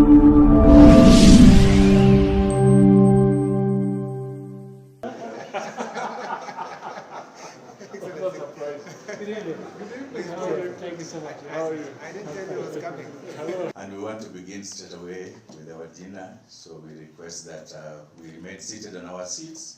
Thank you so much. I didn't tell you what's coming. And we want to begin straight away with our dinner, so we request that we remain seated on our seats.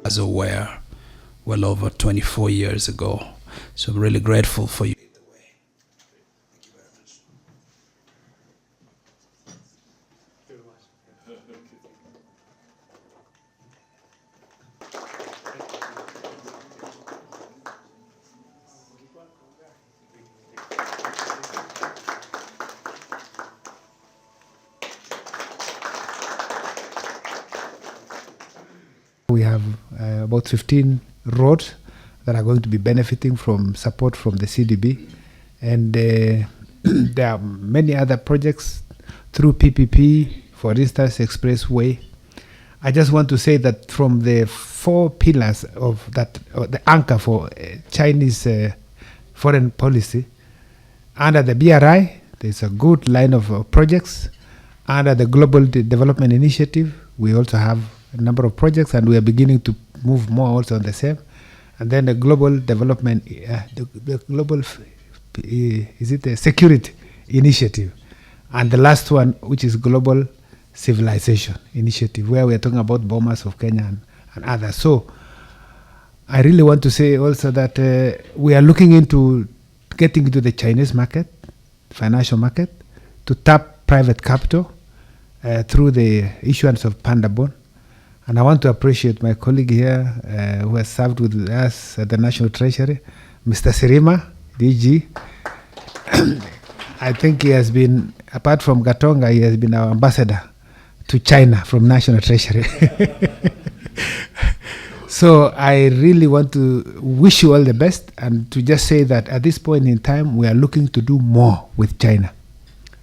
As aware, well over 24 years ago. So I'm really grateful for you. We have about 15 roads that are going to be benefiting from support from the CDB, and there are many other projects through PPP, for instance, Expressway. I just want to say that from the 4 pillars of that, the anchor for Chinese foreign policy, under the BRI, there's a good line of projects. Under the Global Development Initiative, we also have a number of projects, and we are beginning to move more also on the same. And then the global development, the global, is it the security initiative? And the last one, which is global civilization initiative, where we are talking about bombers of Kenya and others. So I really want to say also that we are looking into getting into the Chinese market, financial market, to tap private capital through the issuance of panda bond. And I want to appreciate my colleague here who has served with us at the National Treasury, Mr. Sirima, DG. I think he has been, apart from Gatonga, he has been our ambassador to China from National Treasury. So I really want to wish you all the best, and to just say that at this point in time, we are looking to do more with China.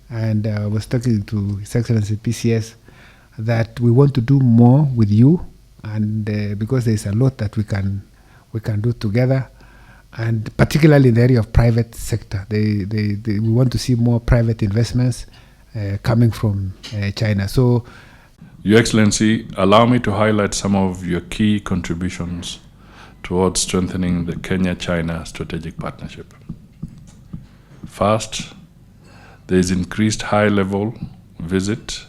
And I was talking to His Excellency PCS that we want to do more with you, and because there's a lot that we can do together, and particularly in the area of private sector. We want to see more private investments coming from China. So, Your Excellency, allow me to highlight some of your key contributions towards strengthening the Kenya-China strategic partnership. First, there is increased high-level visit.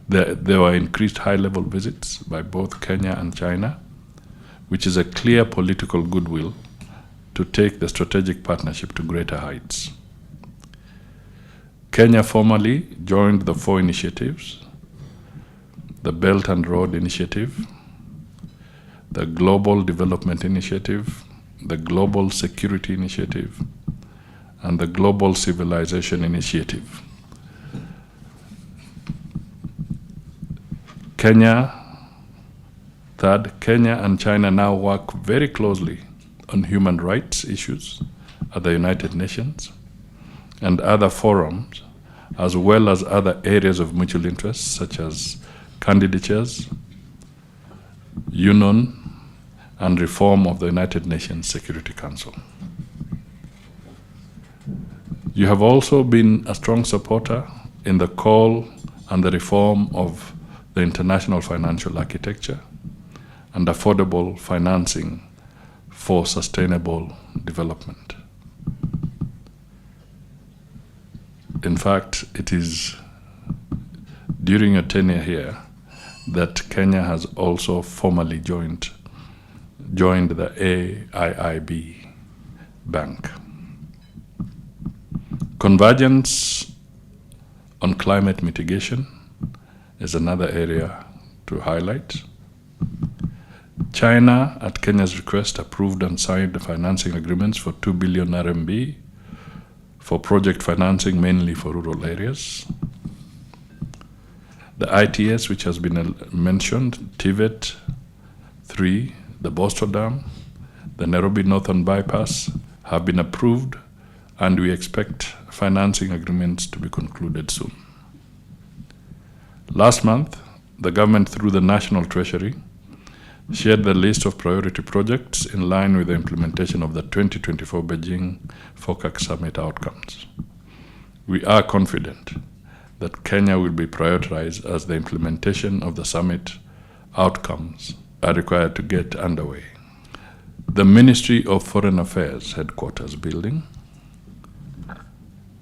There were increased high-level visits by both Kenya and China, which is a clear political goodwill to take the strategic partnership to greater heights. Kenya formally joined the 4 initiatives: the Belt and Road Initiative, the Global Development Initiative, the Global Security Initiative, and the Global Civilization Initiative. Third, Kenya and China now work very closely on human rights issues at the United Nations and other forums, as well as other areas of mutual interest such as candidatures, union, and reform of the United Nations Security Council. You have also been a strong supporter in the call and the reform of the international financial architecture and affordable financing for sustainable development. In fact, it is during your tenure here that Kenya has also formally joined the AIIB Bank. Convergence on climate mitigation is another area to highlight. China, at Kenya's request, approved and signed the financing agreements for 2 billion RMB for project financing, mainly for rural areas. the ITS, which has been mentioned, TVET 3, the Boston Dam, the Nairobi Northern Bypass have been approved, and we expect financing agreements to be concluded soon. Last month, the government, through the National Treasury, shared the list of priority projects in line with the implementation of the 2024 Beijing FOCAC Summit outcomes. We are confident that Kenya will be prioritized as the implementation of the summit outcomes are required to get underway. The Ministry of Foreign Affairs headquarters building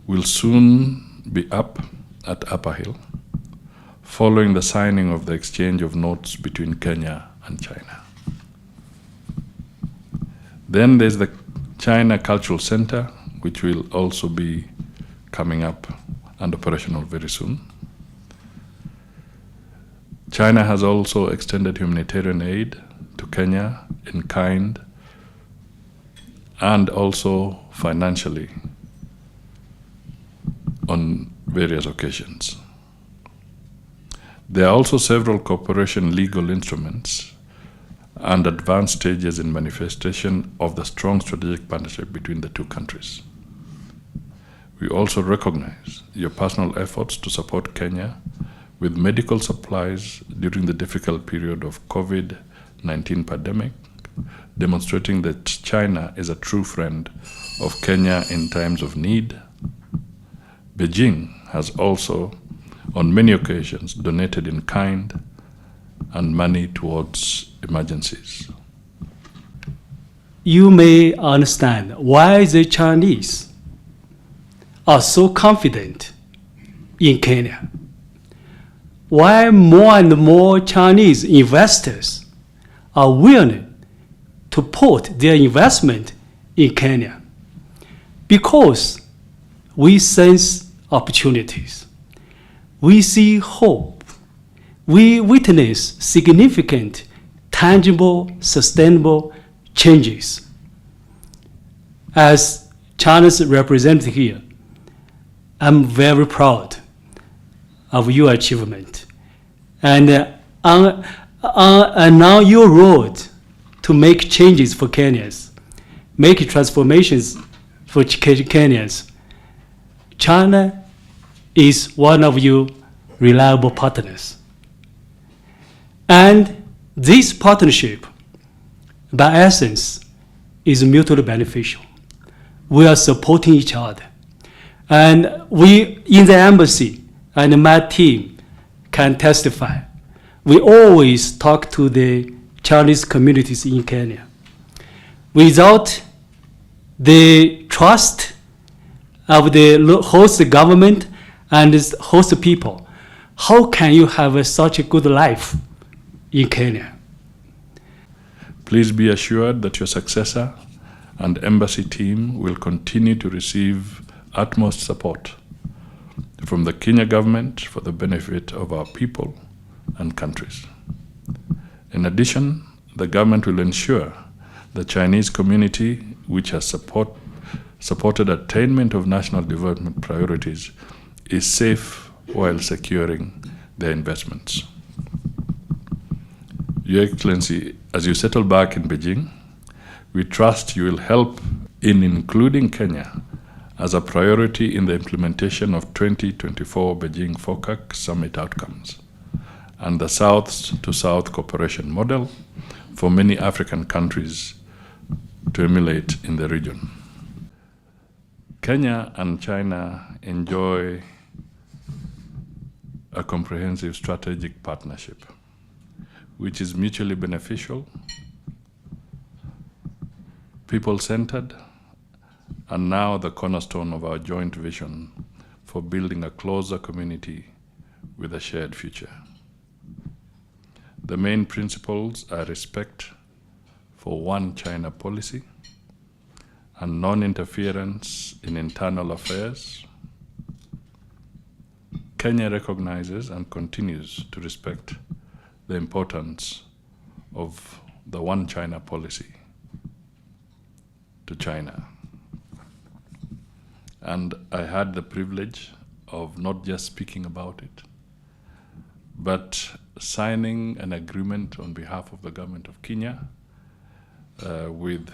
will soon be up at Upper Hill, following the signing of the exchange of notes between Kenya and China. Then there's the China Cultural Center, which will also be coming up and operational very soon. China has also extended humanitarian aid to Kenya in kind and also financially on various occasions. There are also several cooperation legal instruments and advanced stages in manifestation of the strong strategic partnership between the two countries. We also recognize your personal efforts to support Kenya with medical supplies during the difficult period of COVID-19 pandemic, demonstrating that China is a true friend of Kenya in times of need. Beijing has also, on many occasions, donated in kind and money towards emergencies. You may understand why the Chinese are so confident in Kenya. Why more and more Chinese investors are willing to put their investment in Kenya. Because we sense opportunities. We see hope. We witness significant, tangible, sustainable changes. As China's representative here, I'm very proud of your achievement. And now your road to make changes for Kenyans, make transformations for Kenyans. China is one of your reliable partners. And this partnership, by essence, is mutually beneficial. We are supporting each other. And we, in the embassy, and my team can testify, we always talk to the Chinese communities in Kenya. Without the trust of the host government and the host people, how can you have such a good life in Kenya? Please be assured that your successor and embassy team will continue to receive utmost support from the Kenya government for the benefit of our people and countries. In addition, the government will ensure the Chinese community, which has supported attainment of national development priorities, is safe while securing their investments. Your Excellency, as you settle back in Beijing, we trust you will help in including Kenya as a priority in the implementation of 2024 Beijing FOCAC Summit outcomes and the South-to-South cooperation model for many African countries to emulate in the region. Kenya and China enjoy a comprehensive strategic partnership, which is mutually beneficial, people-centered, and now the cornerstone of our joint vision for building a closer community with a shared future. The main principles are respect for one China policy and non-interference in internal affairs. Kenya recognizes and continues to respect the importance of the one China policy to China. And I had the privilege of not just speaking about it, but signing an agreement on behalf of the government of Kenya with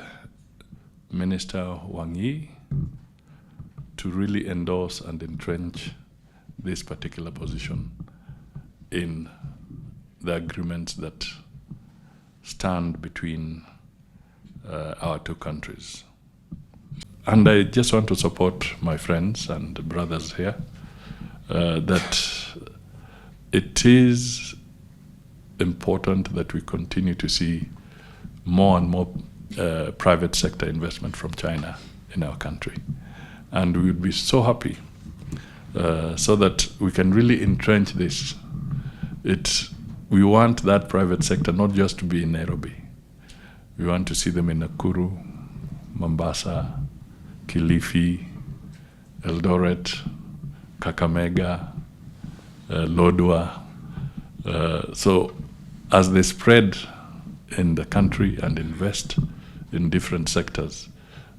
Minister Wang Yi to really endorse and entrench this particular position in the agreements that stand between our two countries. And I just want to support my friends and brothers here that it is important that we continue to see more and more private sector investment from China in our country. And we would be so happy so that we can really entrench this. We want that private sector not just to be in Nairobi. We want to see them in Nakuru, Mombasa, Kilifi, Eldoret, Kakamega, Lodwar. So as they spread in the country and invest in different sectors,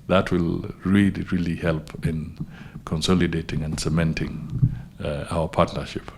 that will really, really help in consolidating and cementing our partnership.